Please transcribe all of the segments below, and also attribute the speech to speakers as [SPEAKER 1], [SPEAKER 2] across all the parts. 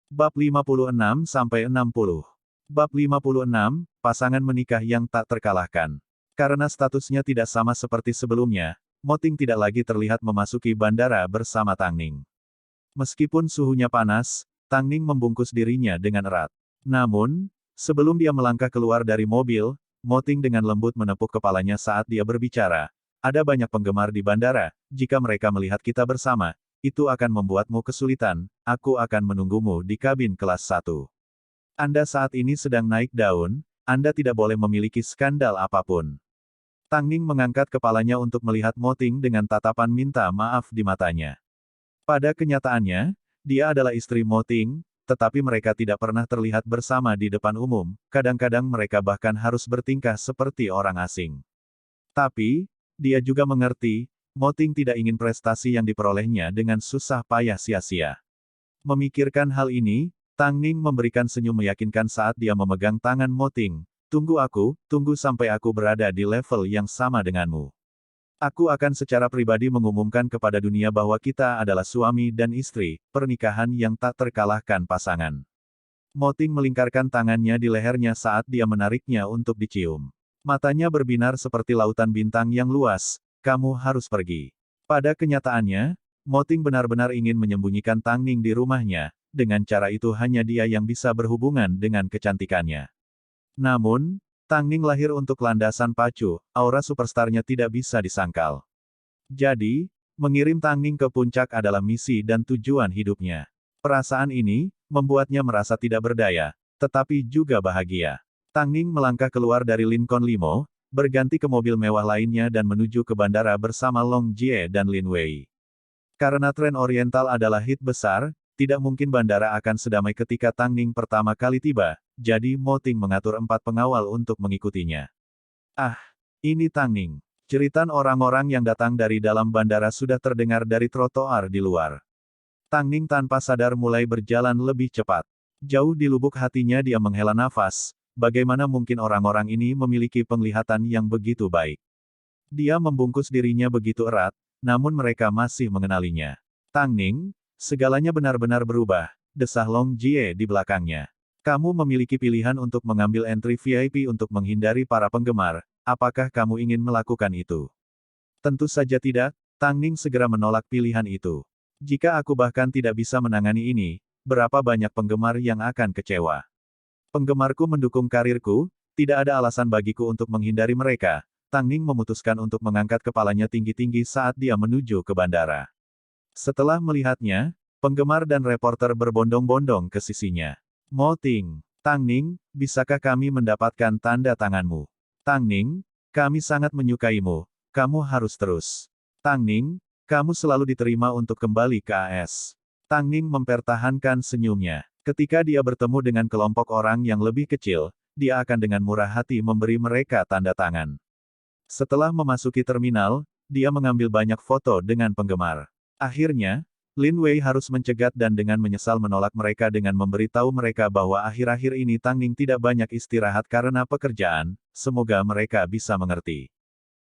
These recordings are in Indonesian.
[SPEAKER 1] Bab 56-60. Bab 56, pasangan menikah yang tak terkalahkan. Karena statusnya tidak sama seperti sebelumnya, Mo Ting tidak lagi terlihat memasuki bandara bersama Tang Ning. Meskipun suhunya panas, Tang Ning membungkus dirinya dengan erat. Namun, sebelum dia melangkah keluar dari mobil, Mo Ting dengan lembut menepuk kepalanya saat dia berbicara. Ada banyak penggemar di bandara, jika mereka melihat kita bersama, itu akan membuatmu kesulitan, aku akan menunggumu di kabin kelas 1. Anda saat ini sedang naik daun, Anda tidak boleh memiliki skandal apapun. Tang Ning mengangkat kepalanya untuk melihat Mo Ting dengan tatapan minta maaf di matanya. Pada kenyataannya, dia adalah istri Mo Ting, tetapi mereka tidak pernah terlihat bersama di depan umum, kadang-kadang mereka bahkan harus bertingkah seperti orang asing. Tapi, dia juga mengerti, Mo Ting tidak ingin prestasi yang diperolehnya dengan susah payah sia-sia. Memikirkan hal ini, Tang Ning memberikan senyum meyakinkan saat dia memegang tangan Mo Ting. Tunggu sampai aku berada di level yang sama denganmu. Aku akan secara pribadi mengumumkan kepada dunia bahwa kita adalah suami dan istri, pernikahan yang tak terkalahkan pasangan. Mo Ting melingkarkan tangannya di lehernya saat dia menariknya untuk dicium. Matanya berbinar seperti lautan bintang yang luas, kamu harus pergi. Pada kenyataannya, Mo Ting benar-benar ingin menyembunyikan Tang Ning di rumahnya, dengan cara itu hanya dia yang bisa berhubungan dengan kecantikannya. Namun, Tang Ning lahir untuk landasan pacu, aura superstarnya tidak bisa disangkal. Jadi, mengirim Tang Ning ke puncak adalah misi dan tujuan hidupnya. Perasaan ini, membuatnya merasa tidak berdaya, tetapi juga bahagia. Tang Ning melangkah keluar dari Lincoln Limo, berganti ke mobil mewah lainnya dan menuju ke bandara bersama Long Jie dan Lin Wei. Karena tren Oriental adalah hit besar, tidak mungkin bandara akan sedamai ketika Tang Ning pertama kali tiba, jadi Mo Ting mengatur 4 pengawal untuk mengikutinya. Ah, ini Tang Ning. Jeritan orang-orang yang datang dari dalam bandara sudah terdengar dari trotoar di luar. Tang Ning tanpa sadar mulai berjalan lebih cepat. Jauh di lubuk hatinya dia menghela nafas, bagaimana mungkin orang-orang ini memiliki penglihatan yang begitu baik. Dia membungkus dirinya begitu erat, namun mereka masih mengenalinya. Tang Ning, segalanya benar-benar berubah, desah Long Jie di belakangnya. Kamu memiliki pilihan untuk mengambil entry VIP untuk menghindari para penggemar, apakah kamu ingin melakukan itu? Tentu saja tidak, Tang Ning segera menolak pilihan itu. Jika aku bahkan tidak bisa menangani ini, berapa banyak penggemar yang akan kecewa? Penggemarku mendukung karirku, tidak ada alasan bagiku untuk menghindari mereka. Tang Ning memutuskan untuk mengangkat kepalanya tinggi-tinggi saat dia menuju ke bandara. Setelah melihatnya, penggemar dan reporter berbondong-bondong ke sisinya. Mo Ting, Tang Ning, bisakah kami mendapatkan tanda tanganmu? Tang Ning, kami sangat menyukaimu, kamu harus terus. Tang Ning, kamu selalu diterima untuk kembali ke AS. Tang Ning mempertahankan senyumnya. Ketika dia bertemu dengan kelompok orang yang lebih kecil, dia akan dengan murah hati memberi mereka tanda tangan. Setelah memasuki terminal, dia mengambil banyak foto dengan penggemar. Akhirnya, Lin Wei harus mencegat dan dengan menyesal menolak mereka dengan memberitahu mereka bahwa akhir-akhir ini Tang Ning tidak banyak istirahat karena pekerjaan, semoga mereka bisa mengerti.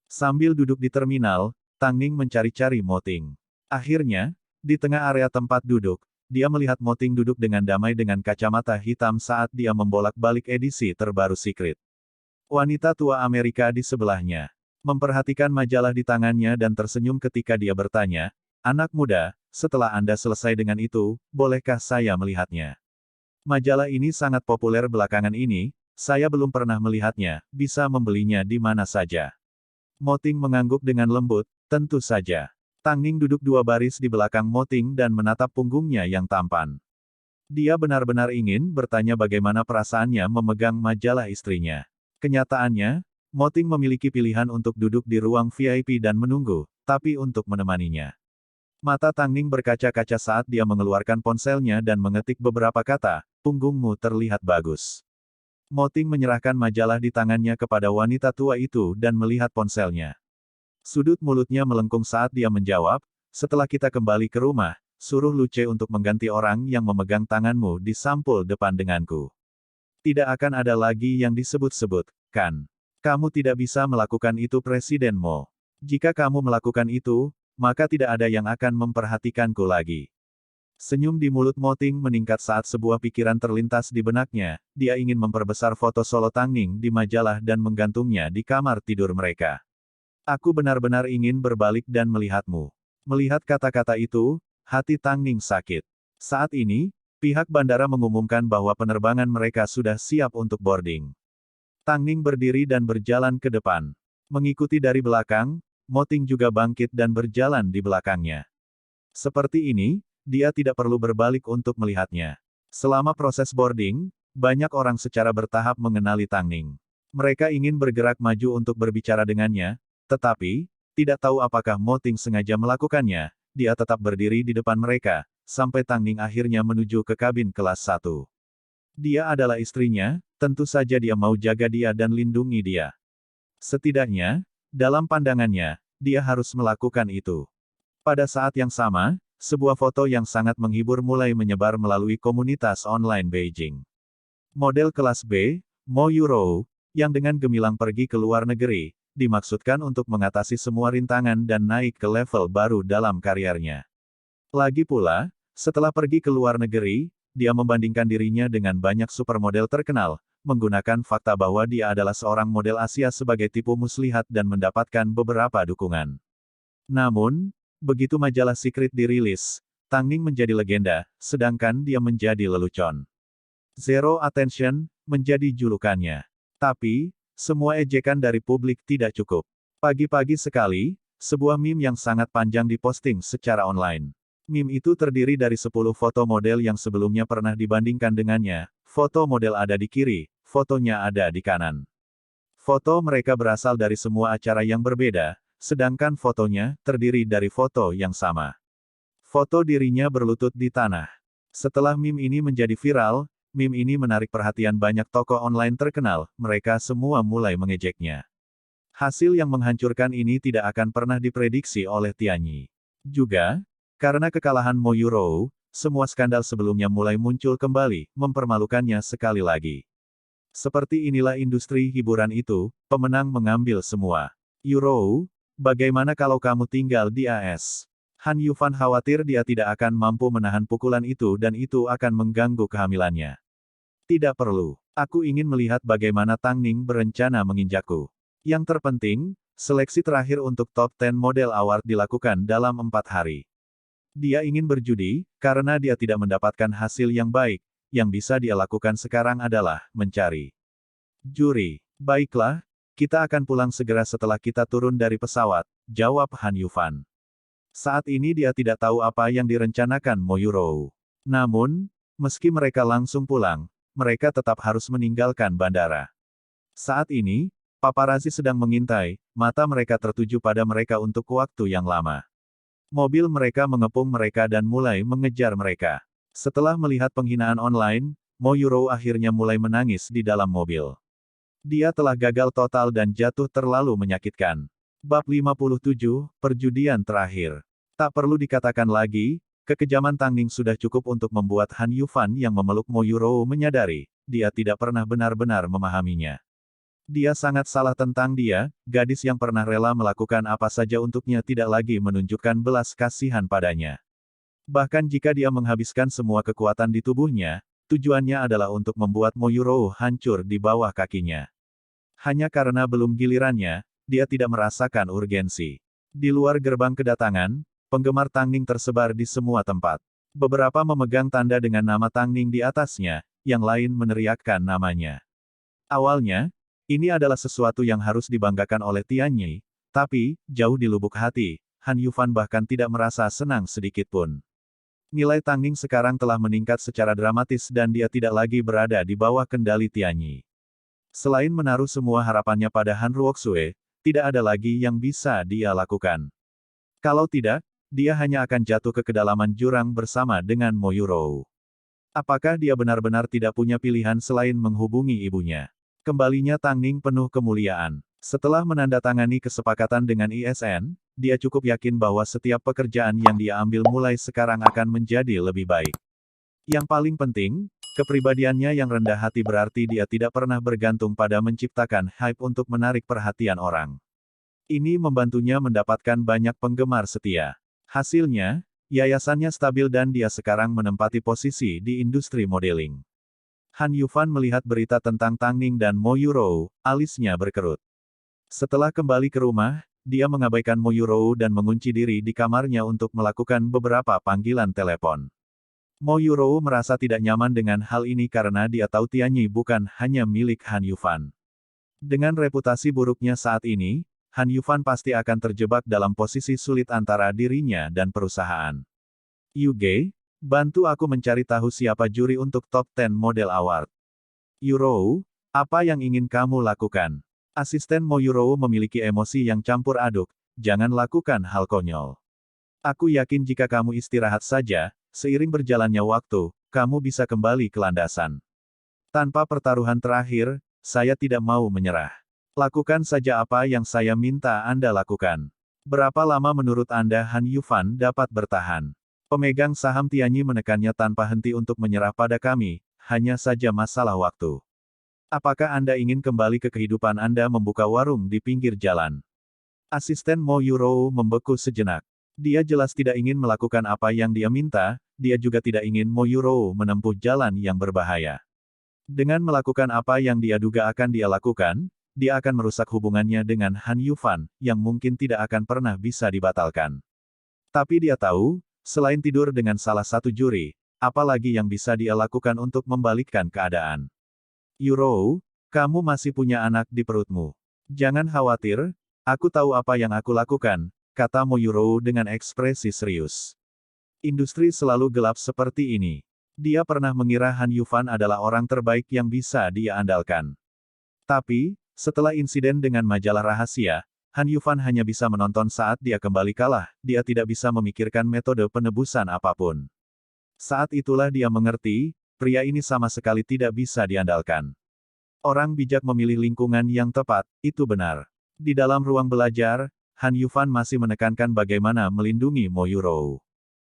[SPEAKER 1] Sambil duduk di terminal, Tang Ning mencari-cari Mo Ting. Akhirnya, di tengah area tempat duduk, dia melihat Mo Ting duduk dengan damai dengan kacamata hitam saat dia membolak-balik edisi terbaru Secret. Wanita tua Amerika di sebelahnya memperhatikan majalah di tangannya dan tersenyum ketika dia bertanya, "Anak muda, setelah Anda selesai dengan itu, bolehkah saya melihatnya?" Majalah ini sangat populer belakangan ini, saya belum pernah melihatnya, bisa membelinya di mana saja. Mo Ting mengangguk dengan lembut, tentu saja. Tang Ning duduk 2 baris di belakang Mo Ting dan menatap punggungnya yang tampan. Dia benar-benar ingin bertanya bagaimana perasaannya memegang majalah istrinya. Kenyataannya, Mo Ting memiliki pilihan untuk duduk di ruang VIP dan menunggu, tapi untuk menemaninya. Mata Tang Ning berkaca-kaca saat dia mengeluarkan ponselnya dan mengetik beberapa kata, punggungmu terlihat bagus. Mo Ting menyerahkan majalah di tangannya kepada wanita tua itu dan melihat ponselnya. Sudut mulutnya melengkung saat dia menjawab, setelah kita kembali ke rumah, suruh Luce untuk mengganti orang yang memegang tanganmu di sampul depan denganku. Tidak akan ada lagi yang disebut-sebut, kan? Kamu tidak bisa melakukan itu Presiden Mo. Jika kamu melakukan itu, maka tidak ada yang akan memperhatikanku lagi. Senyum di mulut Moting meningkat saat sebuah pikiran terlintas di benaknya, dia ingin memperbesar foto solo Tangning di majalah dan menggantungnya di kamar tidur mereka. Aku benar-benar ingin berbalik dan melihatmu. Melihat kata-kata itu, hati Tangning sakit. Saat ini, pihak bandara mengumumkan bahwa penerbangan mereka sudah siap untuk boarding. Tangning berdiri dan berjalan ke depan. Mengikuti dari belakang, Moting juga bangkit dan berjalan di belakangnya. Seperti ini, dia tidak perlu berbalik untuk melihatnya. Selama proses boarding, banyak orang secara bertahap mengenali Tangning. Mereka ingin bergerak maju untuk berbicara dengannya, tetapi, tidak tahu apakah Moting sengaja melakukannya, dia tetap berdiri di depan mereka, sampai Tangning akhirnya menuju ke kabin kelas 1. Dia adalah istrinya, tentu saja dia mau jaga dia dan lindungi dia. Setidaknya, dalam pandangannya, dia harus melakukan itu. Pada saat yang sama, sebuah foto yang sangat menghibur mulai menyebar melalui komunitas online Beijing. Model kelas B, Mo Yurou, yang dengan gemilang pergi ke luar negeri, dimaksudkan untuk mengatasi semua rintangan dan naik ke level baru dalam karirnya. Lagi pula, setelah pergi ke luar negeri, dia membandingkan dirinya dengan banyak supermodel terkenal, menggunakan fakta bahwa dia adalah seorang model Asia sebagai tipu muslihat dan mendapatkan beberapa dukungan. Namun, begitu majalah Secret dirilis, Tangning menjadi legenda, sedangkan dia menjadi lelucon. Zero Attention, menjadi julukannya. Tapi, semua ejekan dari publik tidak cukup. Pagi-pagi sekali, sebuah meme yang sangat panjang diposting secara online. Meme itu terdiri dari 10 foto model yang sebelumnya pernah dibandingkan dengannya, foto model ada di kiri, fotonya ada di kanan. Foto mereka berasal dari semua acara yang berbeda, sedangkan fotonya terdiri dari foto yang sama. Foto dirinya berlutut di tanah. Setelah meme ini menjadi viral, meme ini menarik perhatian banyak tokoh online terkenal, mereka semua mulai mengejeknya. Hasil yang menghancurkan ini tidak akan pernah diprediksi oleh Tianyi. Juga, karena kekalahan Mo Yurou, semua skandal sebelumnya mulai muncul kembali, mempermalukannya sekali lagi. Seperti inilah industri hiburan itu, pemenang mengambil semua. Yurou, bagaimana kalau kamu tinggal di AS? Han Yufan khawatir dia tidak akan mampu menahan pukulan itu dan itu akan mengganggu kehamilannya. Tidak perlu. Aku ingin melihat bagaimana Tangning berencana menginjakku. Yang terpenting, seleksi terakhir untuk Top 10 Model Award dilakukan dalam 4 hari. Dia ingin berjudi, karena dia tidak mendapatkan hasil yang baik, yang bisa dia lakukan sekarang adalah mencari juri. Baiklah, kita akan pulang segera setelah kita turun dari pesawat, jawab Han Yufan. Saat ini dia tidak tahu apa yang direncanakan Mo Yurou. Namun, meski mereka langsung pulang, mereka tetap harus meninggalkan bandara. Saat ini, paparazi sedang mengintai, mata mereka tertuju pada mereka untuk waktu yang lama. Mobil mereka mengepung mereka dan mulai mengejar mereka. Setelah melihat penghinaan online, Mo Yurou akhirnya mulai menangis di dalam mobil. Dia telah gagal total dan jatuh terlalu menyakitkan. Bab 57, Perjudian Terakhir. Tak perlu dikatakan lagi, kekejaman Tangning sudah cukup untuk membuat Han Yufan yang memeluk Mo Yurou menyadari, dia tidak pernah benar-benar memahaminya. Dia sangat salah tentang dia, gadis yang pernah rela melakukan apa saja untuknya tidak lagi menunjukkan belas kasihan padanya. Bahkan jika dia menghabiskan semua kekuatan di tubuhnya, tujuannya adalah untuk membuat Mo Yurou hancur di bawah kakinya. Hanya karena belum gilirannya, dia tidak merasakan urgensi. Di luar gerbang kedatangan, penggemar Tangning tersebar di semua tempat. Beberapa memegang tanda dengan nama Tangning di atasnya, yang lain meneriakkan namanya. Awalnya, ini adalah sesuatu yang harus dibanggakan oleh Tianyi, tapi, jauh di lubuk hati, Han Yufan bahkan tidak merasa senang sedikit pun. Nilai Tangning sekarang telah meningkat secara dramatis dan dia tidak lagi berada di bawah kendali Tianyi. Selain menaruh semua harapannya pada Han Ruoxue, tidak ada lagi yang bisa dia lakukan. Kalau tidak, dia hanya akan jatuh ke kedalaman jurang bersama dengan Mo Yurou. Apakah dia benar-benar tidak punya pilihan selain menghubungi ibunya? Kembalinya Tangning penuh kemuliaan. Setelah menandatangani kesepakatan dengan ISN, dia cukup yakin bahwa setiap pekerjaan yang dia ambil mulai sekarang akan menjadi lebih baik. Yang paling penting, kepribadiannya yang rendah hati berarti dia tidak pernah bergantung pada menciptakan hype untuk menarik perhatian orang. Ini membantunya mendapatkan banyak penggemar setia. Hasilnya, Yayasannya stabil dan dia sekarang menempati posisi di industri modeling. Han Yufan melihat berita tentang Tang Ning dan Mo Yurou, alisnya berkerut. Setelah kembali ke rumah, dia mengabaikan Mo Yurou dan mengunci diri di kamarnya untuk melakukan beberapa panggilan telepon. Mo Yurou merasa tidak nyaman dengan hal ini karena dia tahu Tianyi bukan hanya milik Han Yufan. Dengan reputasi buruknya saat ini, Han Yufan pasti akan terjebak dalam posisi sulit antara dirinya dan perusahaan. Yuge, bantu aku mencari tahu siapa juri untuk Top 10 Model Award. Yurou, apa yang ingin kamu lakukan? Asisten Mo Yurou memiliki emosi yang campur aduk, jangan lakukan hal konyol. Aku yakin jika kamu istirahat saja, seiring berjalannya waktu, kamu bisa kembali ke landasan. Tanpa pertaruhan terakhir, saya tidak mau menyerah. Lakukan saja apa yang saya minta Anda lakukan. Berapa lama menurut Anda Han Yufan dapat bertahan? Pemegang saham Tianyi menekannya tanpa henti untuk menyerah pada kami, hanya saja masalah waktu. Apakah Anda ingin kembali ke kehidupan Anda membuka warung di pinggir jalan? Asisten Mo Yurou membeku sejenak. Dia jelas tidak ingin melakukan apa yang dia minta, dia juga tidak ingin Mo Yurou menempuh jalan yang berbahaya. Dengan melakukan apa yang dia duga akan dia lakukan, dia akan merusak hubungannya dengan Han Yufan, yang mungkin tidak akan pernah bisa dibatalkan. Tapi dia tahu, selain tidur dengan salah satu juri, apa lagi yang bisa dia lakukan untuk membalikkan keadaan. Yurou, kamu masih punya anak di perutmu. Jangan khawatir, aku tahu apa yang aku lakukan, kata Mo Yurou dengan ekspresi serius. Industri selalu gelap seperti ini. Dia pernah mengira Han Yufan adalah orang terbaik yang bisa dia andalkan. Tapi, setelah insiden dengan majalah rahasia, Han Yufan hanya bisa menonton saat dia kembali kalah, dia tidak bisa memikirkan metode penebusan apapun. Saat itulah dia mengerti, pria ini sama sekali tidak bisa diandalkan. Orang bijak memilih lingkungan yang tepat, itu benar. Di dalam ruang belajar, Han Yufan masih menekankan bagaimana melindungi Mo Yurou.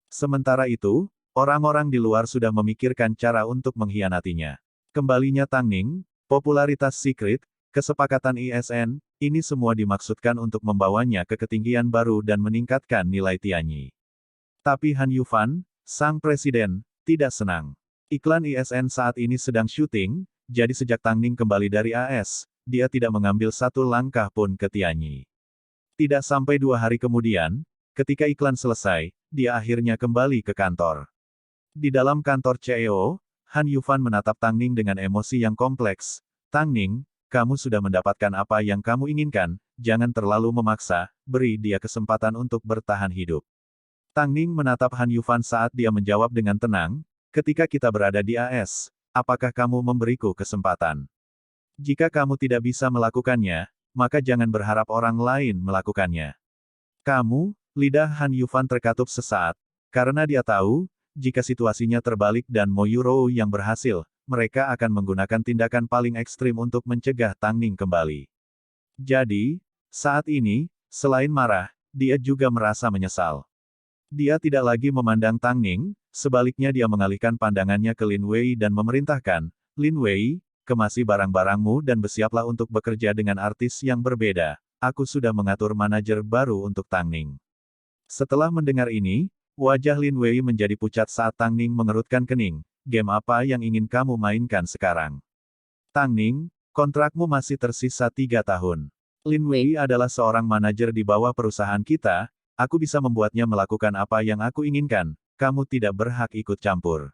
[SPEAKER 1] Sementara itu, orang-orang di luar sudah memikirkan cara untuk mengkhianatinya. Kembalinya Tang Ning, popularitas Secret, kesepakatan ISN, ini semua dimaksudkan untuk membawanya ke ketinggian baru dan meningkatkan nilai Tianyi. Tapi Han Yufan, sang presiden, tidak senang. Iklan ISN saat ini sedang syuting, jadi sejak Tang Ning kembali dari AS, dia tidak mengambil satu langkah pun ke Tianyi. Tidak sampai 2 hari kemudian, ketika iklan selesai, dia akhirnya kembali ke kantor. Di dalam kantor CEO, Han Yufan menatap Tang Ning dengan emosi yang kompleks. Tang Ning, kamu sudah mendapatkan apa yang kamu inginkan, jangan terlalu memaksa, beri dia kesempatan untuk bertahan hidup. Tang Ning menatap Han Yufan saat dia menjawab dengan tenang, ketika kita berada di AS, apakah kamu memberiku kesempatan? Jika kamu tidak bisa melakukannya, maka jangan berharap orang lain melakukannya. Kamu, lidah Han Yufan terkatup sesaat, karena dia tahu, jika situasinya terbalik dan Mo Yurou yang berhasil, mereka akan menggunakan tindakan paling ekstrim untuk mencegah Tang Ning kembali. Jadi, saat ini, selain marah, dia juga merasa menyesal. Dia tidak lagi memandang Tang Ning, sebaliknya dia mengalihkan pandangannya ke Lin Wei dan memerintahkan, Lin Wei, kemasi barang-barangmu dan bersiaplah untuk bekerja dengan artis yang berbeda. Aku sudah mengatur manajer baru untuk Tang Ning. Setelah mendengar ini, wajah Lin Wei menjadi pucat saat Tang Ning mengerutkan kening. Game apa yang ingin kamu mainkan sekarang? Tang Ning, kontrakmu masih tersisa 3 tahun. Lin Wei adalah seorang manajer di bawah perusahaan kita, aku bisa membuatnya melakukan apa yang aku inginkan, kamu tidak berhak ikut campur.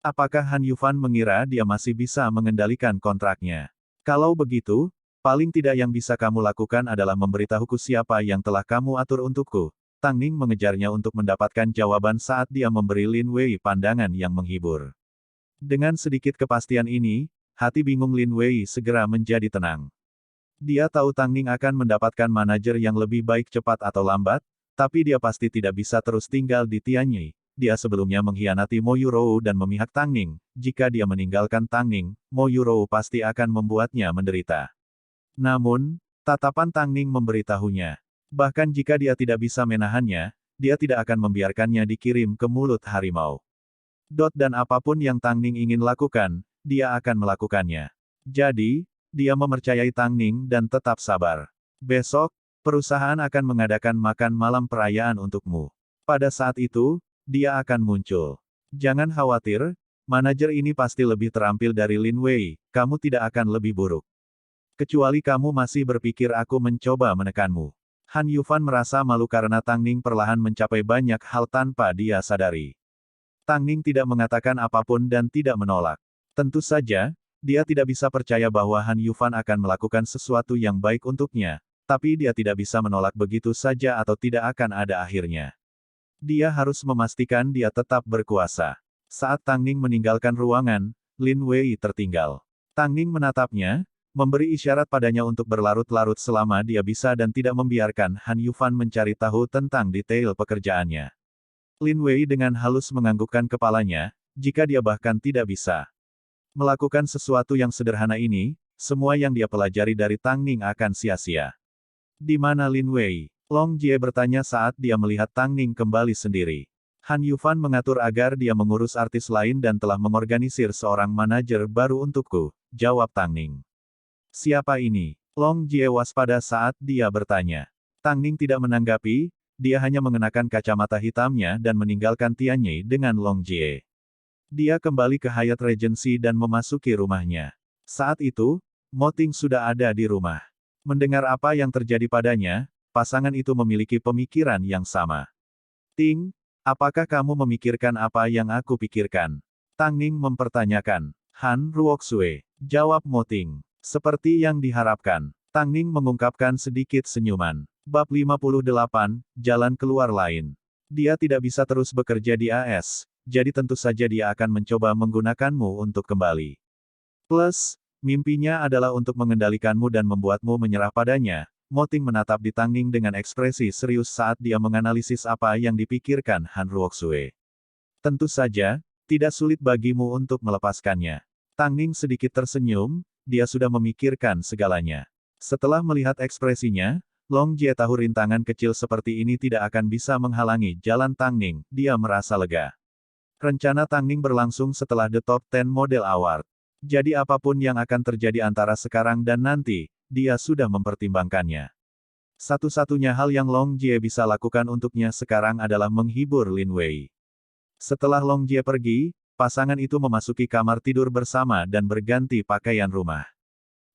[SPEAKER 1] Apakah Han Yufan mengira dia masih bisa mengendalikan kontraknya? Kalau begitu, paling tidak yang bisa kamu lakukan adalah memberitahuku siapa yang telah kamu atur untukku. Tang Ning mengejarnya untuk mendapatkan jawaban saat dia memberi Lin Wei pandangan yang menghibur. Dengan sedikit kepastian ini, hati bingung Lin Wei segera menjadi tenang. Dia tahu Tang Ning akan mendapatkan manajer yang lebih baik cepat atau lambat, tapi dia pasti tidak bisa terus tinggal di Tianyi. Dia sebelumnya mengkhianati Mo Yurou dan memihak Tang Ning. Jika dia meninggalkan Tang Ning, Mo Yurou pasti akan membuatnya menderita. Namun, tatapan Tang Ning memberitahunya. Bahkan jika dia tidak bisa menahannya, dia tidak akan membiarkannya dikirim ke mulut harimau. Dan apapun yang Tang Ning ingin lakukan, dia akan melakukannya. Jadi, dia mempercayai Tang Ning dan tetap sabar. Besok, perusahaan akan mengadakan makan malam perayaan untukmu. Pada saat itu, dia akan muncul. Jangan khawatir, manajer ini pasti lebih terampil dari Lin Wei, kamu tidak akan lebih buruk. Kecuali kamu masih berpikir aku mencoba menekanmu. Han Yufan merasa malu karena Tang Ning perlahan mencapai banyak hal tanpa dia sadari. Tang Ning tidak mengatakan apapun dan tidak menolak. Tentu saja, dia tidak bisa percaya bahwa Han Yufan akan melakukan sesuatu yang baik untuknya, tapi dia tidak bisa menolak begitu saja atau tidak akan ada akhirnya. Dia harus memastikan dia tetap berkuasa. Saat Tang Ning meninggalkan ruangan, Lin Wei tertinggal. Tang Ning menatapnya, memberi isyarat padanya untuk berlarut-larut selama dia bisa dan tidak membiarkan Han Yufan mencari tahu tentang detail pekerjaannya. Lin Wei dengan halus menganggukkan kepalanya, jika dia bahkan tidak bisa melakukan sesuatu yang sederhana ini, semua yang dia pelajari dari Tang Ning akan sia-sia. Di mana Lin Wei? Long Jie bertanya saat dia melihat Tang Ning kembali sendiri. Han Yufan mengatur agar dia mengurus artis lain dan telah mengorganisir seorang manajer baru untukku, jawab Tang Ning. Siapa ini? Long Jie waspada saat dia bertanya. Tang Ning tidak menanggapi, dia hanya mengenakan kacamata hitamnya dan meninggalkan Tianyi dengan Long Jie. Dia kembali ke Hyatt Regency dan memasuki rumahnya. Saat itu, Mo Ting sudah ada di rumah. Mendengar apa yang terjadi padanya, pasangan itu memiliki pemikiran yang sama. Ting, apakah kamu memikirkan apa yang aku pikirkan? Tang Ning mempertanyakan. Han Ruoxue, jawab Mo Ting. Seperti yang diharapkan. Tang Ning mengungkapkan sedikit senyuman. Bab 58, Jalan Keluar Lain. Dia tidak bisa terus bekerja di AS, jadi tentu saja dia akan mencoba menggunakanmu untuk kembali. Plus, mimpinya adalah untuk mengendalikanmu dan membuatmu menyerah padanya. Mo Ting menatap di Tang Ning dengan ekspresi serius saat dia menganalisis apa yang dipikirkan Han Ruoxue. Tentu saja, tidak sulit bagimu untuk melepaskannya. Tang Ning sedikit tersenyum, dia sudah memikirkan segalanya. Setelah melihat ekspresinya, Long Jie tahu rintangan kecil seperti ini tidak akan bisa menghalangi jalan Tang Ning, dia merasa lega. Rencana Tang Ning berlangsung setelah The Top 10 Model Award. Jadi apapun yang akan terjadi antara sekarang dan nanti, dia sudah mempertimbangkannya. Satu-satunya hal yang Long Jie bisa lakukan untuknya sekarang adalah menghibur Lin Wei. Setelah Long Jie pergi, pasangan itu memasuki kamar tidur bersama dan berganti pakaian rumah.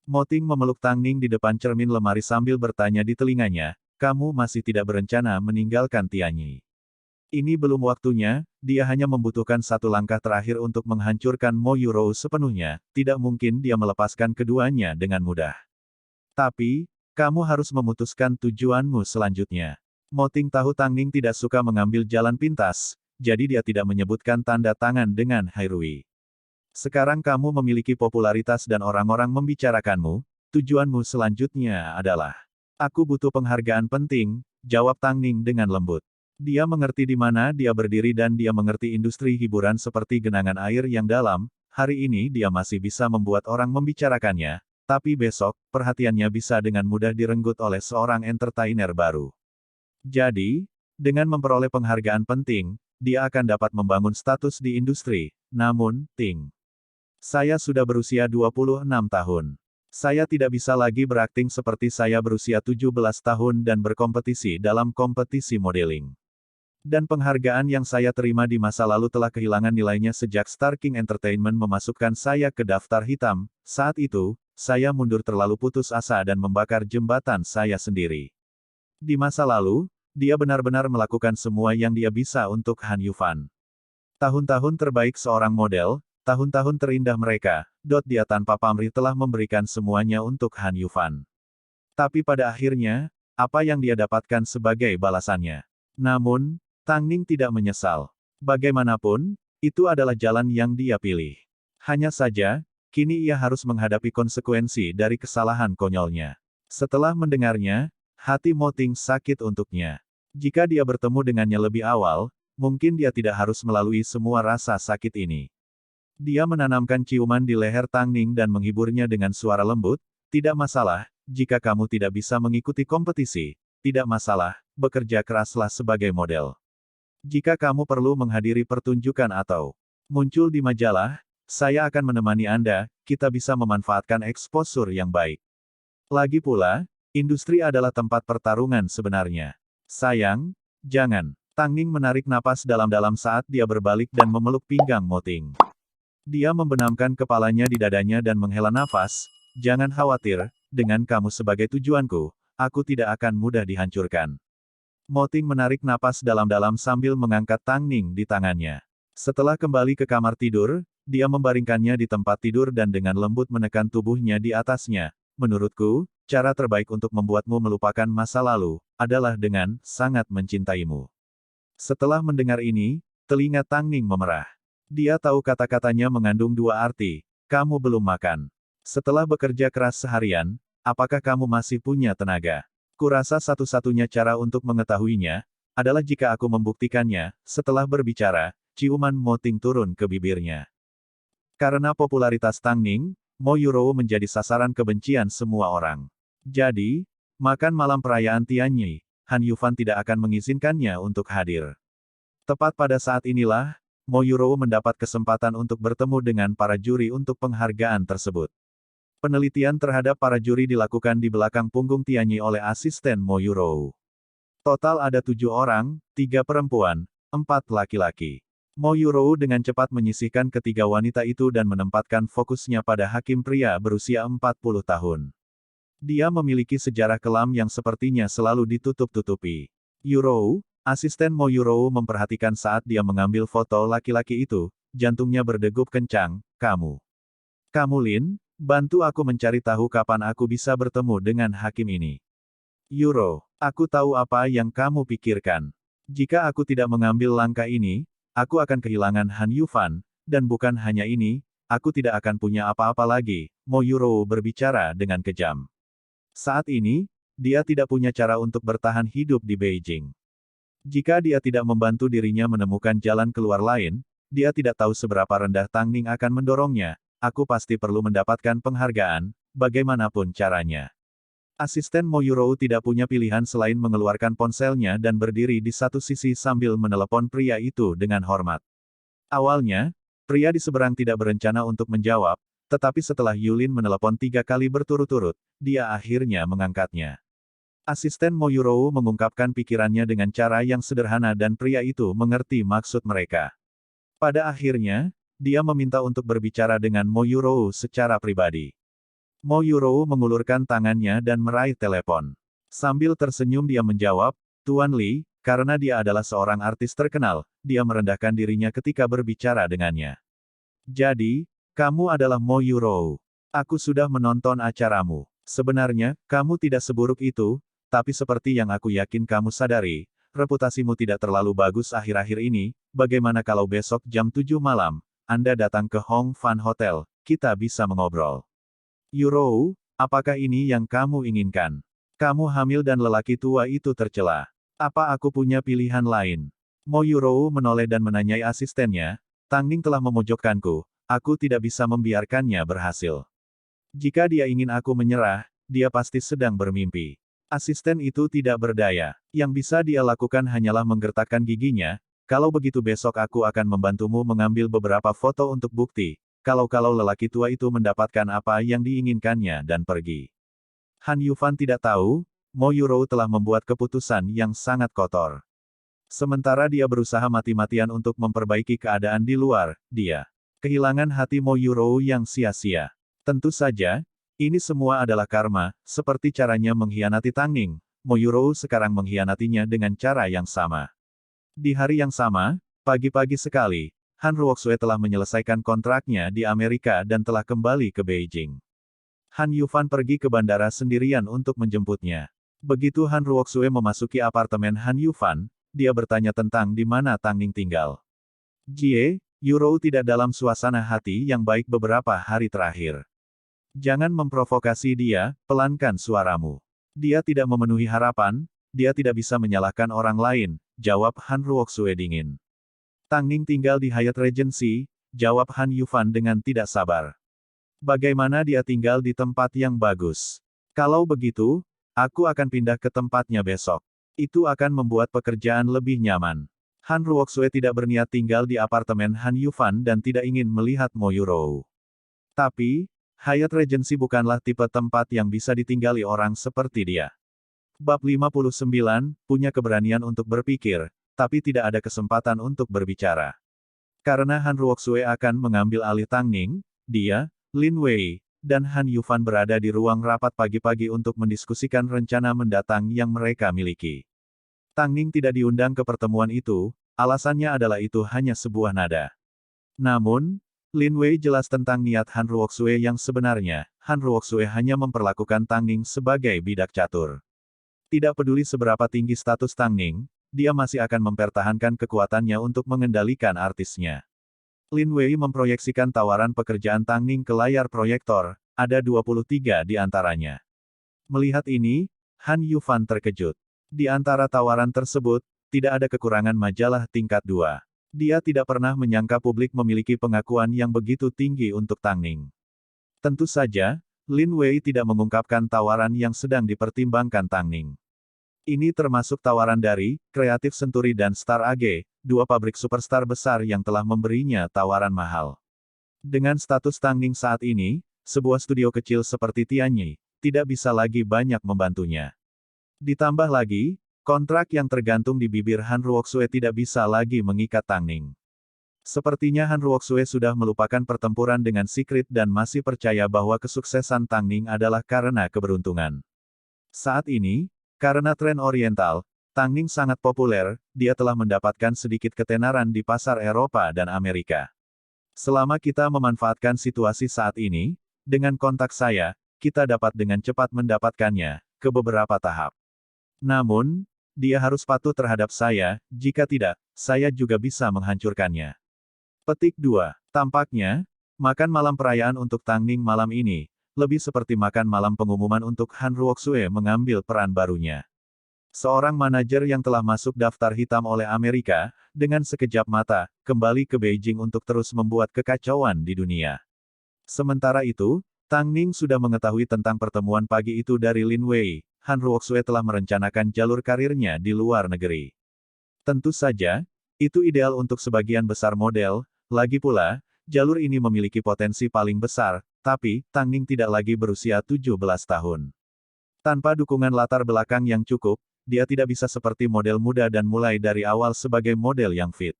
[SPEAKER 1] Mo Ting memeluk Tang Ning di depan cermin lemari sambil bertanya di telinganya, kamu masih tidak berencana meninggalkan Tianyi. Ini belum waktunya, dia hanya membutuhkan satu langkah terakhir untuk menghancurkan Mo Yurou sepenuhnya, tidak mungkin dia melepaskan keduanya dengan mudah. Tapi, kamu harus memutuskan tujuanmu selanjutnya. Mo Ting tahu Tang Ning tidak suka mengambil jalan pintas, jadi dia tidak menyebutkan tanda tangan dengan Hairui. Sekarang kamu memiliki popularitas dan orang-orang membicarakanmu, tujuanmu selanjutnya adalah. Aku butuh penghargaan penting, jawab Tang Ning dengan lembut. Dia mengerti di mana dia berdiri dan dia mengerti industri hiburan seperti genangan air yang dalam, hari ini dia masih bisa membuat orang membicarakannya, tapi besok, perhatiannya bisa dengan mudah direnggut oleh seorang entertainer baru. Jadi, dengan memperoleh penghargaan penting, dia akan dapat membangun status di industri, namun, Ting. Saya sudah berusia 26 tahun. Saya tidak bisa lagi berakting seperti saya berusia 17 tahun dan berkompetisi dalam kompetisi modeling. Dan penghargaan yang saya terima di masa lalu telah kehilangan nilainya sejak Star King Entertainment memasukkan saya ke daftar hitam. Saat itu, saya mundur terlalu putus asa dan membakar jembatan saya sendiri. Di masa lalu, dia benar-benar melakukan semua yang dia bisa untuk Han Yufan. Tahun-tahun terbaik seorang model, tahun-tahun terindah mereka, dia tanpa pamrih telah memberikan semuanya untuk Han Yufan. Tapi pada akhirnya, apa yang dia dapatkan sebagai balasannya? Namun, Tang Ning tidak menyesal. Bagaimanapun, itu adalah jalan yang dia pilih. Hanya saja, kini ia harus menghadapi konsekuensi dari kesalahan konyolnya. Setelah mendengarnya, hati Mo Ting sakit untuknya. Jika dia bertemu dengannya lebih awal, mungkin dia tidak harus melalui semua rasa sakit ini. Dia menanamkan ciuman di leher Tang Ning dan menghiburnya dengan suara lembut, tidak masalah, jika kamu tidak bisa mengikuti kompetisi, tidak masalah, bekerja keraslah sebagai model. Jika kamu perlu menghadiri pertunjukan atau muncul di majalah, saya akan menemani Anda, kita bisa memanfaatkan eksposur yang baik. Lagi pula, industri adalah tempat pertarungan sebenarnya. Sayang, jangan. Tang Ning menarik napas dalam-dalam saat dia berbalik dan memeluk pinggang Mo Ting. Dia membenamkan kepalanya di dadanya dan menghela nafas, "Jangan khawatir, dengan kamu sebagai tujuanku, aku tidak akan mudah dihancurkan." Mo Ting menarik napas dalam-dalam sambil mengangkat Tang Ning di tangannya. Setelah kembali ke kamar tidur, dia membaringkannya di tempat tidur dan dengan lembut menekan tubuhnya di atasnya. "Menurutku, cara terbaik untuk membuatmu melupakan masa lalu, adalah dengan sangat mencintaimu." Setelah mendengar ini, telinga Tang Ning memerah. Dia tahu kata-katanya mengandung dua arti. "Kamu belum makan. Setelah bekerja keras seharian, apakah kamu masih punya tenaga?" Kurasa satu-satunya cara untuk mengetahuinya, adalah jika aku membuktikannya. Setelah berbicara, ciuman Mo Ting turun ke bibirnya. Karena popularitas Tang Ning, Mo Yurou menjadi sasaran kebencian semua orang. Jadi, makan malam perayaan Tianyi, Han Yufan tidak akan mengizinkannya untuk hadir. Tepat pada saat inilah, Mo Yurou mendapat kesempatan untuk bertemu dengan para juri untuk penghargaan tersebut. Penelitian terhadap para juri dilakukan di belakang punggung Tianyi oleh asisten Mo Yurou. Total ada 7 orang, 3 perempuan, 4 laki-laki. Mo Yurou dengan cepat menyisihkan ketiga wanita itu dan menempatkan fokusnya pada hakim pria berusia 40 tahun. Dia memiliki sejarah kelam yang sepertinya selalu ditutup-tutupi. "Yurou," asisten Mo Yurou memperhatikan saat dia mengambil foto laki-laki itu, jantungnya berdegup kencang. Kamu Lin, bantu aku mencari tahu kapan aku bisa bertemu dengan hakim ini." "Yuro, aku tahu apa yang kamu pikirkan. Jika aku tidak mengambil langkah ini, aku akan kehilangan Han Yufan, dan bukan hanya ini, aku tidak akan punya apa-apa lagi." Mo Yurou berbicara dengan kejam. Saat ini, dia tidak punya cara untuk bertahan hidup di Beijing. Jika dia tidak membantu dirinya menemukan jalan keluar lain, dia tidak tahu seberapa rendah Tang Ning akan mendorongnya. "Aku pasti perlu mendapatkan penghargaan, bagaimanapun caranya." Asisten Mo Yurou tidak punya pilihan selain mengeluarkan ponselnya dan berdiri di satu sisi sambil menelepon pria itu dengan hormat. Awalnya, pria di seberang tidak berencana untuk menjawab, tetapi setelah Yulin menelepon 3 kali berturut-turut, dia akhirnya mengangkatnya. Asisten Mo Yurou mengungkapkan pikirannya dengan cara yang sederhana dan pria itu mengerti maksud mereka. Pada akhirnya, dia meminta untuk berbicara dengan Mo Yurou secara pribadi. Mo Yurou mengulurkan tangannya dan meraih telepon. Sambil tersenyum dia menjawab, "Tuan Li, karena dia adalah seorang artis terkenal, dia merendahkan dirinya ketika berbicara dengannya. Jadi, kamu adalah Mo Yurou. Aku sudah menonton acaramu. Sebenarnya, kamu tidak seburuk itu, tapi seperti yang aku yakin kamu sadari, reputasimu tidak terlalu bagus akhir-akhir ini. Bagaimana kalau besok jam 7 malam, Anda datang ke Hong Fan Hotel, kita bisa mengobrol." "Yurou, apakah ini yang kamu inginkan? Kamu hamil dan lelaki tua itu tercela. Apa aku punya pilihan lain?" Mo Yurou menoleh dan menanyai asistennya, "Tang Ning telah memojokkanku, aku tidak bisa membiarkannya berhasil. Jika dia ingin aku menyerah, dia pasti sedang bermimpi." Asisten itu tidak berdaya. Yang bisa dia lakukan hanyalah menggertakkan giginya. "Kalau begitu besok aku akan membantumu mengambil beberapa foto untuk bukti. Kalau lelaki tua itu mendapatkan apa yang diinginkannya dan pergi." Han Yufan tidak tahu, Mo Yurou telah membuat keputusan yang sangat kotor. Sementara dia berusaha mati-matian untuk memperbaiki keadaan di luar, dia kehilangan hati Mo Yurou yang sia-sia. Tentu saja, ini semua adalah karma, seperti caranya mengkhianati Tang Ning. Mo Yurou sekarang mengkhianatinya dengan cara yang sama. Di hari yang sama, pagi-pagi sekali, Han Ruoxue telah menyelesaikan kontraknya di Amerika dan telah kembali ke Beijing. Han Yufan pergi ke bandara sendirian untuk menjemputnya. Begitu Han Ruoxue memasuki apartemen Han Yufan, dia bertanya tentang di mana Tang Ning tinggal. "Jie, Yurou tidak dalam suasana hati yang baik beberapa hari terakhir. Jangan memprovokasi dia, pelankan suaramu. Dia tidak memenuhi harapan, dia tidak bisa menyalahkan orang lain," jawab Han Ruoxue dingin. "Tang Ning tinggal di Hyatt Regency," jawab Han Yufan dengan tidak sabar. "Bagaimana dia tinggal di tempat yang bagus? Kalau begitu, aku akan pindah ke tempatnya besok. Itu akan membuat pekerjaan lebih nyaman." Han Ruoxue tidak berniat tinggal di apartemen Han Yufan dan tidak ingin melihat Mo Yurou. Tapi, Hyatt Regency bukanlah tipe tempat yang bisa ditinggali orang seperti dia. Bab 59, punya keberanian untuk berpikir. tapi tidak ada kesempatan untuk berbicara. Karena Han Ruoxue akan mengambil alih Tang Ning, dia, Lin Wei, dan Han Yufan berada di ruang rapat pagi-pagi untuk mendiskusikan rencana mendatang yang mereka miliki. Tang Ning tidak diundang ke pertemuan itu, alasannya adalah itu hanya sebuah nada. Namun, Lin Wei jelas tentang niat Han Ruoxue yang sebenarnya. Han Ruoxue hanya memperlakukan Tang Ning sebagai bidak catur. Tidak peduli seberapa tinggi status Tang Ning, dia masih akan mempertahankan kekuatannya untuk mengendalikan artisnya. Lin Wei memproyeksikan tawaran pekerjaan Tang Ning ke layar proyektor, ada 23 di antaranya. Melihat ini, Han Yufan terkejut. Di antara tawaran tersebut, tidak ada kekurangan majalah tingkat 2. Dia tidak pernah menyangka publik memiliki pengakuan yang begitu tinggi untuk Tang Ning. Tentu saja, Lin Wei tidak mengungkapkan tawaran yang sedang dipertimbangkan Tang Ning. Ini termasuk tawaran dari Creative Century dan Star AG, dua pabrik superstar besar yang telah memberinya tawaran mahal. Dengan status Tang Ning saat ini, sebuah studio kecil seperti Tianyi tidak bisa lagi banyak membantunya. Ditambah lagi, kontrak yang tergantung di bibir Han Ruoxue tidak bisa lagi mengikat Tang Ning. Sepertinya Han Ruoxue sudah melupakan pertempuran dengan Secret dan masih percaya bahwa kesuksesan Tang Ning adalah karena keberuntungan. Saat ini, karena tren Oriental, Tang Ning sangat populer, dia telah mendapatkan sedikit ketenaran di pasar Eropa dan Amerika. Selama kita memanfaatkan situasi saat ini, dengan kontak saya, kita dapat dengan cepat mendapatkannya, ke beberapa tahap. Namun, dia harus patuh terhadap saya, jika tidak, saya juga bisa menghancurkannya. Petik 2. Tampaknya, makan malam perayaan untuk Tang Ning malam ini, lebih seperti makan malam pengumuman untuk Han Ruoxue mengambil peran barunya. Seorang manajer yang telah masuk daftar hitam oleh Amerika, dengan sekejap mata, kembali ke Beijing untuk terus membuat kekacauan di dunia. Sementara itu, Tang Ning sudah mengetahui tentang pertemuan pagi itu dari Lin Wei. Han Ruoxue telah merencanakan jalur karirnya di luar negeri. Tentu saja, itu ideal untuk sebagian besar model, lagi pula, jalur ini memiliki potensi paling besar, tapi, Tang Ning tidak lagi berusia 17 tahun. Tanpa dukungan latar belakang yang cukup, dia tidak bisa seperti model muda dan mulai dari awal sebagai model yang fit.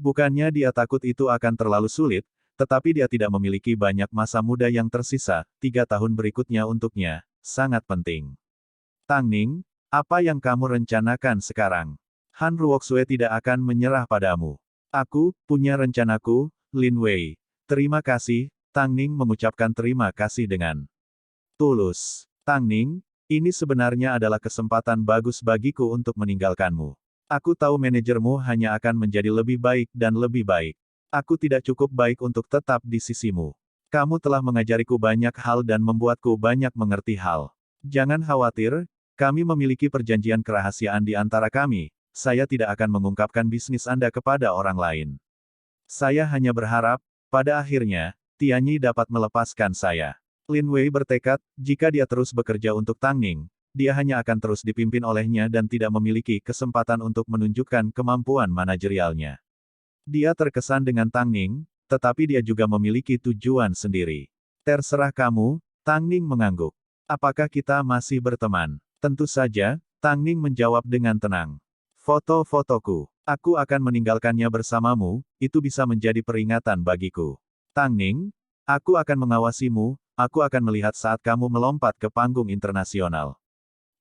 [SPEAKER 1] Bukannya dia takut itu akan terlalu sulit, tetapi dia tidak memiliki banyak masa muda yang tersisa, 3 tahun berikutnya untuknya, sangat penting. Tang Ning, apa yang kamu rencanakan sekarang? Han Ruoxue tidak akan menyerah padamu. Aku, punya rencanaku, Lin Wei. Terima kasih. Tang Ning mengucapkan terima kasih dengan tulus. Tang Ning, ini sebenarnya adalah kesempatan bagus bagiku untuk meninggalkanmu. Aku tahu manajermu hanya akan menjadi lebih baik dan lebih baik. Aku tidak cukup baik untuk tetap di sisimu. Kamu telah mengajariku banyak hal dan membuatku banyak mengerti hal. Jangan khawatir, kami memiliki perjanjian kerahasiaan di antara kami. Saya tidak akan mengungkapkan bisnis Anda kepada orang lain. Saya hanya berharap, pada akhirnya, Tianyi dapat melepaskan saya. Lin Wei bertekad, jika dia terus bekerja untuk Tang Ning, dia hanya akan terus dipimpin olehnya dan tidak memiliki kesempatan untuk menunjukkan kemampuan manajerialnya. Dia terkesan dengan Tang Ning, tetapi dia juga memiliki tujuan sendiri. Terserah kamu, Tang Ning mengangguk. Apakah kita masih berteman? Tentu saja, Tang Ning menjawab dengan tenang. Foto-fotoku. Aku akan meninggalkannya bersamamu, itu bisa menjadi peringatan bagiku. Tang Ning, aku akan mengawasimu, aku akan melihat saat kamu melompat ke panggung internasional.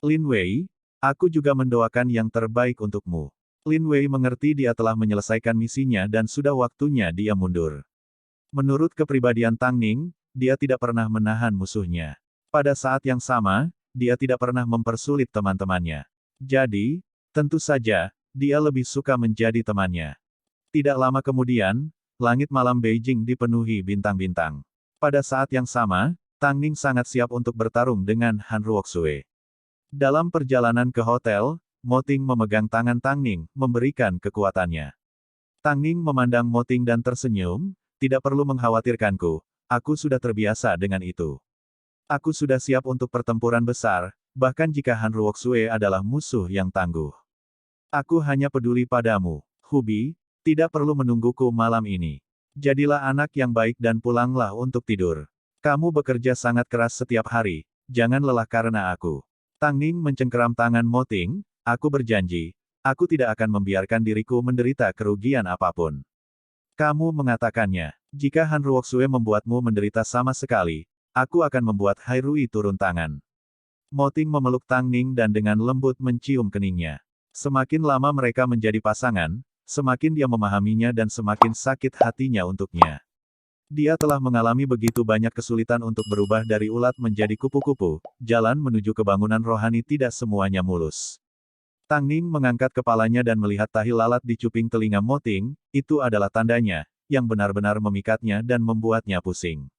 [SPEAKER 1] Lin Wei, aku juga mendoakan yang terbaik untukmu. Lin Wei mengerti dia telah menyelesaikan misinya dan sudah waktunya dia mundur. Menurut kepribadian Tang Ning, dia tidak pernah menahan musuhnya. Pada saat yang sama, dia tidak pernah mempersulit teman-temannya. Jadi, tentu saja, dia lebih suka menjadi temannya. Tidak lama kemudian, langit malam Beijing dipenuhi bintang-bintang. Pada saat yang sama, Tang Ning sangat siap untuk bertarung dengan Han Ruoxue. Dalam perjalanan ke hotel, Mo Ting memegang tangan Tang Ning, memberikan kekuatannya. Tang Ning memandang Mo Ting dan tersenyum, tidak perlu mengkhawatirkanku, aku sudah terbiasa dengan itu. Aku sudah siap untuk pertempuran besar, bahkan jika Han Ruoxue adalah musuh yang tangguh. Aku hanya peduli padamu, Hubi, tidak perlu menungguku malam ini. Jadilah anak yang baik dan pulanglah untuk tidur. Kamu bekerja sangat keras setiap hari, jangan lelah karena aku. Tang Ning mencengkeram tangan Mo Ting, aku berjanji, Aku tidak akan membiarkan diriku menderita kerugian apapun. Kamu mengatakannya, jika Han Ruoxue membuatmu menderita sama sekali, aku akan membuat Hairui turun tangan. Moting memeluk Tang Ning dan dengan lembut mencium keningnya. Semakin lama mereka menjadi pasangan, semakin dia memahaminya dan semakin sakit hatinya untuknya. Dia telah mengalami begitu banyak kesulitan untuk berubah dari ulat menjadi kupu-kupu, jalan menuju kebangunan rohani tidak semuanya mulus. Tang Ning mengangkat kepalanya dan melihat tahi lalat di cuping telinga Moting, itu adalah tandanya, yang benar-benar memikatnya dan membuatnya pusing.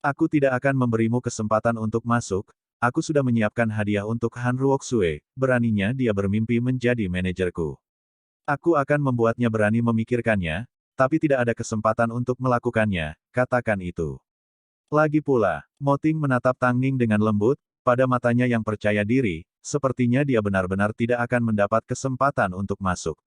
[SPEAKER 1] Aku tidak akan memberimu kesempatan untuk masuk, aku sudah menyiapkan hadiah untuk Han Ruoxue, beraninya dia bermimpi menjadi manajerku. Aku akan membuatnya berani memikirkannya, tapi tidak ada kesempatan untuk melakukannya, katakan itu. Lagi pula, Moting menatap Tang Ning dengan lembut, pada matanya yang percaya diri, sepertinya dia benar-benar tidak akan mendapat kesempatan untuk masuk.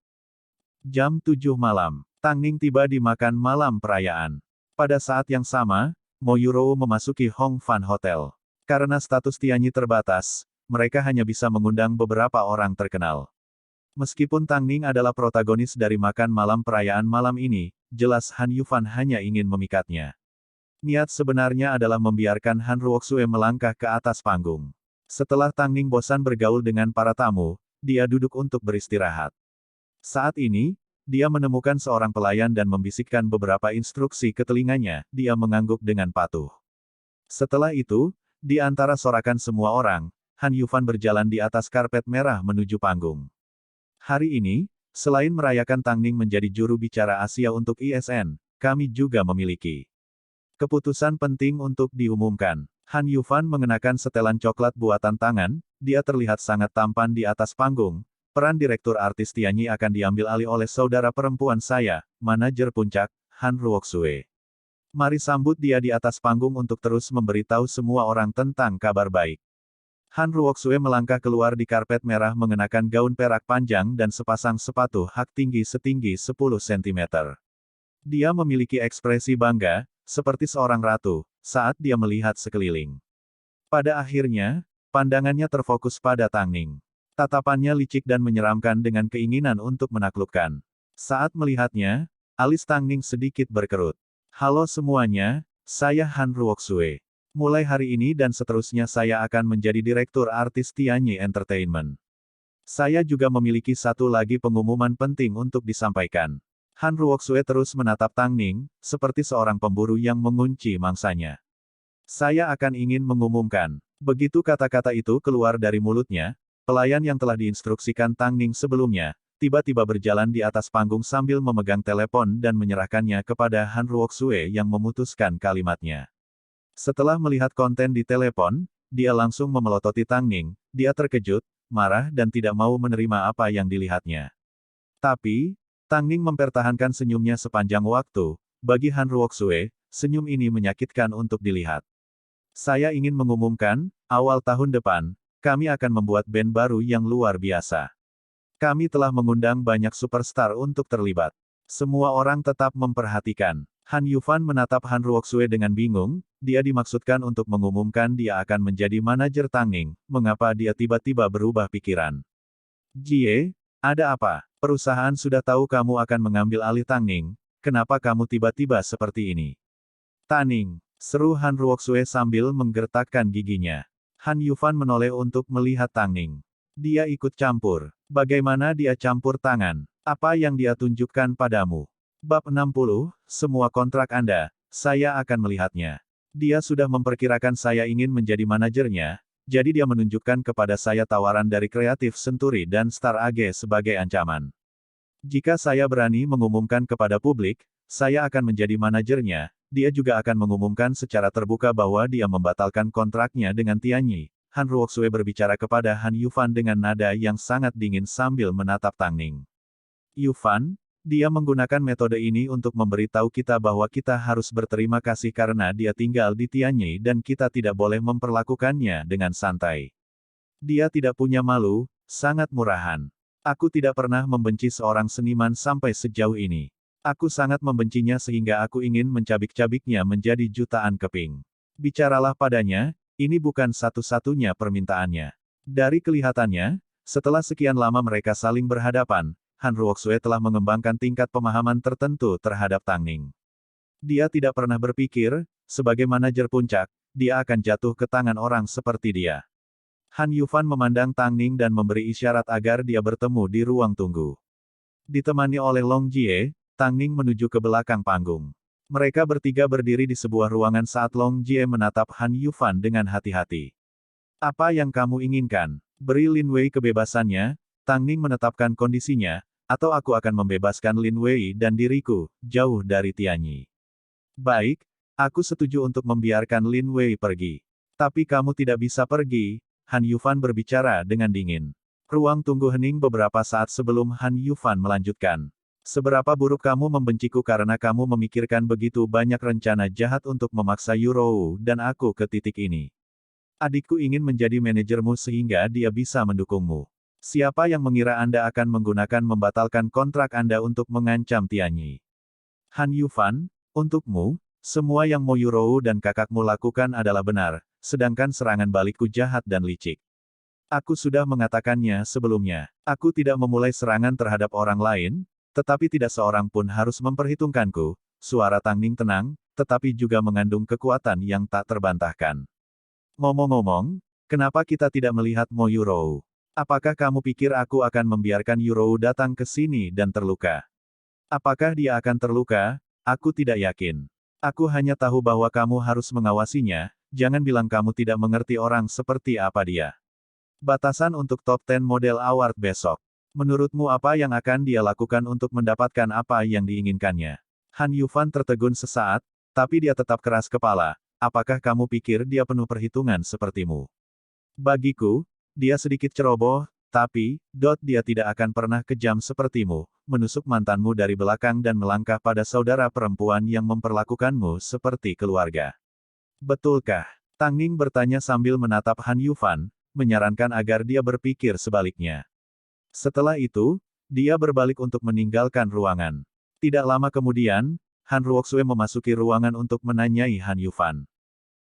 [SPEAKER 1] Jam 7 malam, Tang Ning tiba di makan malam perayaan. Pada saat yang sama, Mo Yurou memasuki Hong Fan Hotel. Karena status Tianyi terbatas, mereka hanya bisa mengundang beberapa orang terkenal. Meskipun Tang Ning adalah protagonis dari makan malam perayaan malam ini, jelas Han Yufan hanya ingin memikatnya. Niat sebenarnya adalah membiarkan Han Ruoxue melangkah ke atas panggung. Setelah Tang Ning bosan bergaul dengan para tamu, dia duduk untuk beristirahat. Saat ini, dia menemukan seorang pelayan dan membisikkan beberapa instruksi ke telinganya, dia mengangguk dengan patuh. Setelah itu, di antara sorakan semua orang, Han Yufan berjalan di atas karpet merah menuju panggung. Hari ini, selain merayakan Tang Ning menjadi juru bicara Asia untuk ISN, kami juga memiliki keputusan penting untuk diumumkan. Han Yufan mengenakan setelan coklat buatan tangan, dia terlihat sangat tampan di atas panggung. Peran direktur artis Tianyi akan diambil alih oleh saudara perempuan saya, manajer puncak, Han Ruoxue. Mari sambut dia di atas panggung untuk terus memberitahu semua orang tentang kabar baik. Han Ruoxue melangkah keluar di karpet merah mengenakan gaun perak panjang dan sepasang sepatu hak tinggi setinggi 10 cm. Dia memiliki ekspresi bangga, seperti seorang ratu, saat dia melihat sekeliling. Pada akhirnya, pandangannya terfokus pada Tang Ning. Tatapannya licik dan menyeramkan dengan keinginan untuk menaklukkan. Saat melihatnya, alis Tang Ning sedikit berkerut. Halo semuanya, saya Han Ruoxue. Mulai hari ini dan seterusnya saya akan menjadi direktur artis Tianyi Entertainment. Saya juga memiliki satu lagi pengumuman penting untuk disampaikan. Han Ruoxue terus menatap Tang Ning, seperti seorang pemburu yang mengunci mangsanya. Saya akan ingin mengumumkan. Begitu kata-kata itu keluar dari mulutnya, pelayan yang telah diinstruksikan Tang Ning sebelumnya, tiba-tiba berjalan di atas panggung sambil memegang telepon dan menyerahkannya kepada Han Ruoxue yang memutuskan kalimatnya. Setelah melihat konten di telepon, dia langsung memelototi Tang Ning, dia terkejut, marah dan tidak mau menerima apa yang dilihatnya. Tapi, Tang Ning mempertahankan senyumnya sepanjang waktu, bagi Han Ruoxue, senyum ini menyakitkan untuk dilihat. Saya ingin mengumumkan, awal tahun depan, kami akan membuat band baru yang luar biasa. Kami telah mengundang banyak superstar untuk terlibat. Semua orang tetap memperhatikan. Han Yufan menatap Han Ruoxue dengan bingung, dia dimaksudkan untuk mengumumkan dia akan menjadi manajer Tang Ning, mengapa dia tiba-tiba berubah pikiran? Jie, ada apa? Perusahaan sudah tahu kamu akan mengambil alih Tang Ning, kenapa kamu tiba-tiba seperti ini? Taning, seru Han Ruoxue sambil menggertakkan giginya. Han Yufan menoleh untuk melihat Tang Ning. Dia ikut campur. Bagaimana dia campur tangan? Apa yang dia tunjukkan padamu? Bab 60, semua kontrak Anda, saya akan melihatnya. Dia sudah memperkirakan saya ingin menjadi manajernya, jadi dia menunjukkan kepada saya tawaran dari Kreatif Century dan Star AG sebagai ancaman. Jika saya berani mengumumkan kepada publik, saya akan menjadi manajernya, dia juga akan mengumumkan secara terbuka bahwa dia membatalkan kontraknya dengan Tianyi. Han Ruoxue berbicara kepada Han Yufan dengan nada yang sangat dingin sambil menatap Tang Ning. Yufan, dia menggunakan metode ini untuk memberitahu kita bahwa kita harus berterima kasih karena dia tinggal di Tianyi dan kita tidak boleh memperlakukannya dengan santai. Dia tidak punya malu, sangat murahan. Aku tidak pernah membenci seorang seniman sampai sejauh ini. Aku sangat membencinya sehingga aku ingin mencabik-cabiknya menjadi jutaan keping. Bicaralah padanya, ini bukan satu-satunya permintaannya. Dari kelihatannya, Setelah sekian lama mereka saling berhadapan, Han Ruoxue telah mengembangkan tingkat pemahaman tertentu terhadap Tang Ning. Dia tidak pernah berpikir, sebagai manajer puncak, dia akan jatuh ke tangan orang seperti dia. Han Yufan memandang Tang Ning dan memberi isyarat agar dia bertemu di ruang tunggu. Ditemani oleh Long Jie, Tang Ning menuju ke belakang panggung. Mereka bertiga berdiri di sebuah ruangan saat Long Jie menatap Han Yufan dengan hati-hati. Apa yang kamu inginkan? Beri Lin Wei kebebasannya, Tang Ning menetapkan kondisinya, atau aku akan membebaskan Lin Wei dan diriku, jauh dari Tianyi. Baik, aku setuju untuk membiarkan Lin Wei pergi. Tapi kamu tidak bisa pergi, Han Yufan berbicara dengan dingin. Ruang tunggu hening beberapa saat sebelum Han Yufan melanjutkan. Seberapa buruk kamu membenciku karena kamu memikirkan begitu banyak rencana jahat untuk memaksa Yurou dan aku ke titik ini. Adikku ingin menjadi manajermu sehingga dia bisa mendukungmu. Siapa yang mengira Anda akan menggunakan membatalkan kontrak Anda untuk mengancam Tianyi? Han Yufan, untukmu, semua yang Mo Yurou dan kakakmu lakukan adalah benar, sedangkan serangan balikku jahat dan licik. Aku sudah mengatakannya sebelumnya. Aku tidak memulai serangan terhadap orang lain, tetapi tidak seorang pun harus memperhitungkanku. Suara Tang Ning tenang, tetapi juga mengandung kekuatan yang tak terbantahkan. Ngomong-ngomong, kenapa kita tidak melihat Mo Yurou? Apakah kamu pikir aku akan membiarkan Yurou datang ke sini dan terluka? Apakah dia akan terluka? Aku tidak yakin. Aku hanya tahu bahwa kamu harus mengawasinya, jangan bilang kamu tidak mengerti orang seperti apa dia. Batasan untuk top 10 model award besok. Menurutmu apa yang akan dia lakukan untuk mendapatkan apa yang diinginkannya? Han Yufan tertegun sesaat, tapi dia tetap keras kepala. Apakah kamu pikir dia penuh perhitungan sepertimu? Bagiku, dia sedikit ceroboh, tapi, dia tidak akan pernah kejam sepertimu, menusuk mantanmu dari belakang dan melangkah pada saudara perempuan yang memperlakukanmu seperti keluarga. Betulkah? Tang Ning bertanya sambil menatap Han Yufan, menyarankan agar dia berpikir sebaliknya. Setelah itu, dia berbalik untuk meninggalkan ruangan. Tidak lama kemudian, Han Ruoxue memasuki ruangan untuk menanyai Han Yufan.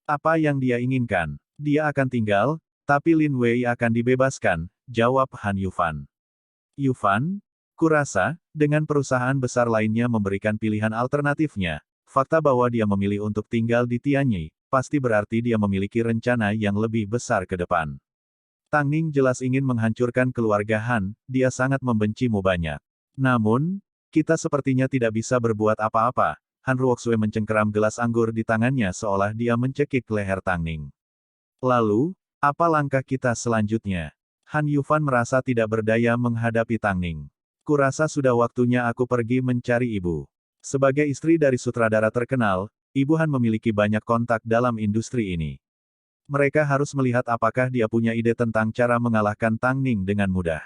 [SPEAKER 1] Apa yang dia inginkan? Dia akan tinggal, tapi Lin Wei akan dibebaskan, jawab Han Yufan. Yufan, kurasa, dengan perusahaan besar lainnya memberikan pilihan alternatifnya, fakta bahwa dia memilih untuk tinggal di Tianyi, pasti berarti dia memiliki rencana yang lebih besar ke depan. Tang Ning jelas ingin menghancurkan keluarga Han, dia sangat membencimu banyak. Namun, kita sepertinya tidak bisa berbuat apa-apa. Han Ruoxue mencengkeram gelas anggur di tangannya seolah dia mencekik leher Tang Ning. Lalu, apa langkah kita selanjutnya? Han Yufan merasa tidak berdaya menghadapi Tang Ning. Kurasa sudah waktunya aku pergi mencari ibu. Sebagai istri dari sutradara terkenal, Ibu Han memiliki banyak kontak dalam industri ini. Mereka harus melihat apakah dia punya ide tentang cara mengalahkan Tang Ning dengan mudah.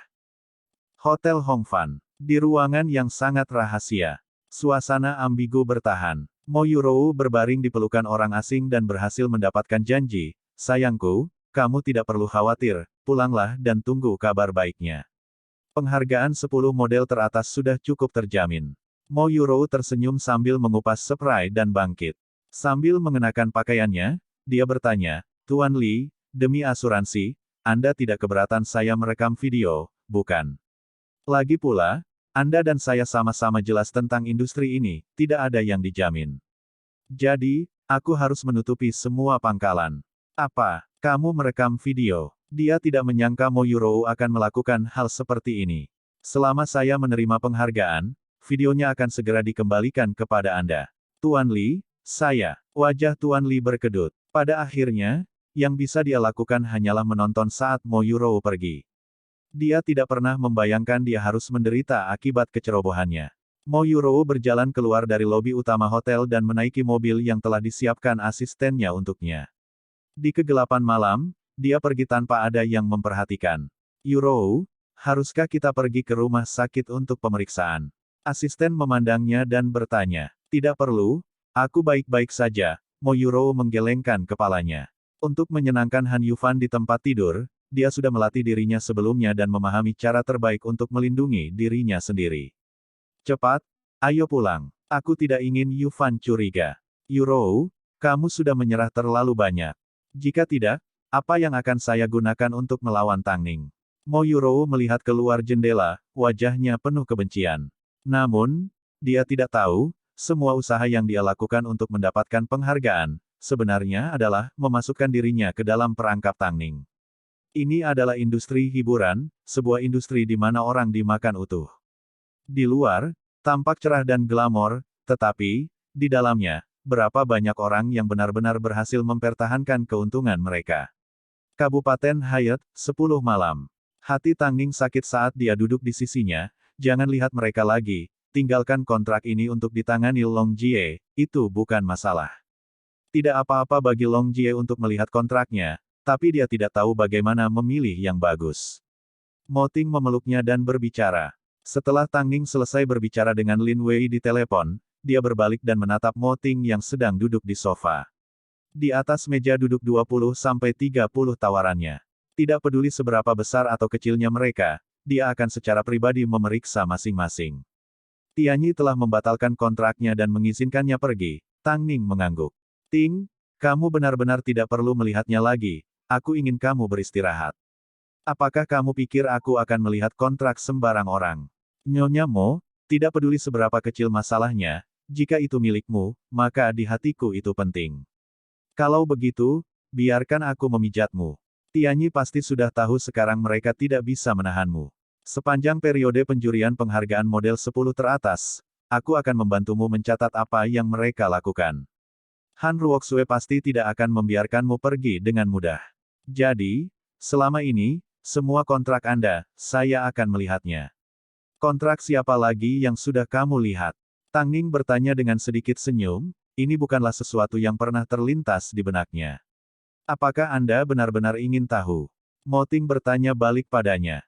[SPEAKER 1] Hotel Hongfan. Di ruangan yang sangat rahasia. Suasana ambigu bertahan. Mo Yurou berbaring di pelukan orang asing dan berhasil mendapatkan janji, sayangku, kamu tidak perlu khawatir, pulanglah dan tunggu kabar baiknya. Penghargaan 10 model teratas sudah cukup terjamin. Mo Yurou tersenyum sambil mengupas spray dan bangkit. Sambil mengenakan pakaiannya, dia bertanya, Tuan Li, demi asuransi, Anda tidak keberatan saya merekam video, bukan? Lagi pula, Anda dan saya sama-sama jelas tentang industri ini, tidak ada yang dijamin. Jadi, aku harus menutupi semua pangkalan. Apa, kamu merekam video? Dia tidak menyangka Mo Yurou akan melakukan hal seperti ini. Selama saya menerima penghargaan, videonya akan segera dikembalikan kepada Anda. Tuan Li, saya. Wajah Tuan Li berkedut. Pada akhirnya, yang bisa dia lakukan hanyalah menonton saat Mo Yurou pergi. Dia tidak pernah membayangkan dia harus menderita akibat kecerobohannya. Mo Yurou berjalan keluar dari lobi utama hotel dan menaiki mobil yang telah disiapkan asistennya untuknya. Di kegelapan malam, dia pergi tanpa ada yang memperhatikan. Yurou, haruskah kita pergi ke rumah sakit untuk pemeriksaan? Asisten memandangnya dan bertanya. Tidak perlu, aku baik-baik saja. Mo Yurou menggelengkan kepalanya. Untuk menyenangkan Han Yufan di tempat tidur, dia sudah melatih dirinya sebelumnya dan memahami cara terbaik untuk melindungi dirinya sendiri. Cepat, ayo pulang. Aku tidak ingin Yufan curiga. Yurou, kamu sudah menyerah terlalu banyak. Jika tidak, apa yang akan saya gunakan untuk melawan Tang Ning? Mo Yurou melihat keluar jendela, wajahnya penuh kebencian. Namun, dia tidak tahu, semua usaha yang dia lakukan untuk mendapatkan penghargaan, sebenarnya adalah memasukkan dirinya ke dalam perangkap Tangning. Ini adalah industri hiburan, sebuah industri di mana orang dimakan utuh. Di luar, tampak cerah dan glamor, tetapi, di dalamnya, berapa banyak orang yang benar-benar berhasil mempertahankan keuntungan mereka. Kabupaten Hayat, 10 malam. Hati Tangning sakit saat dia duduk di sisinya, jangan lihat mereka lagi, tinggalkan kontrak ini untuk ditangani Long Jie, itu bukan masalah. Tidak apa-apa bagi Long Jie untuk melihat kontraknya, tapi dia tidak tahu bagaimana memilih yang bagus. Mo Ting memeluknya dan berbicara. Setelah Tangning selesai berbicara dengan Lin Wei di telepon, dia berbalik dan menatap Mo Ting yang sedang duduk di sofa. Di atas meja duduk 20-30 tawarannya. Tidak peduli seberapa besar atau kecilnya mereka, dia akan secara pribadi memeriksa masing-masing. Tianyi telah membatalkan kontraknya dan mengizinkannya pergi. Tangning mengangguk. Ting, kamu benar-benar tidak perlu melihatnya lagi, aku ingin kamu beristirahat. Apakah kamu pikir aku akan melihat kontrak sembarang orang? Nyonya Mo, tidak peduli seberapa kecil masalahnya, jika itu milikmu, maka di hatiku itu penting. Kalau begitu, biarkan aku memijatmu. Tianyi pasti sudah tahu sekarang mereka tidak bisa menahanmu. Sepanjang periode penjurian penghargaan model 10 teratas, aku akan membantumu mencatat apa yang mereka lakukan. Han Ruoxue pasti tidak akan membiarkanmu pergi dengan mudah. Jadi, selama ini, semua kontrak Anda, saya akan melihatnya. Kontrak siapa lagi yang sudah kamu lihat? Tangning bertanya dengan sedikit senyum, ini bukanlah sesuatu yang pernah terlintas di benaknya. Apakah Anda benar-benar ingin tahu? Mo Ting bertanya balik padanya.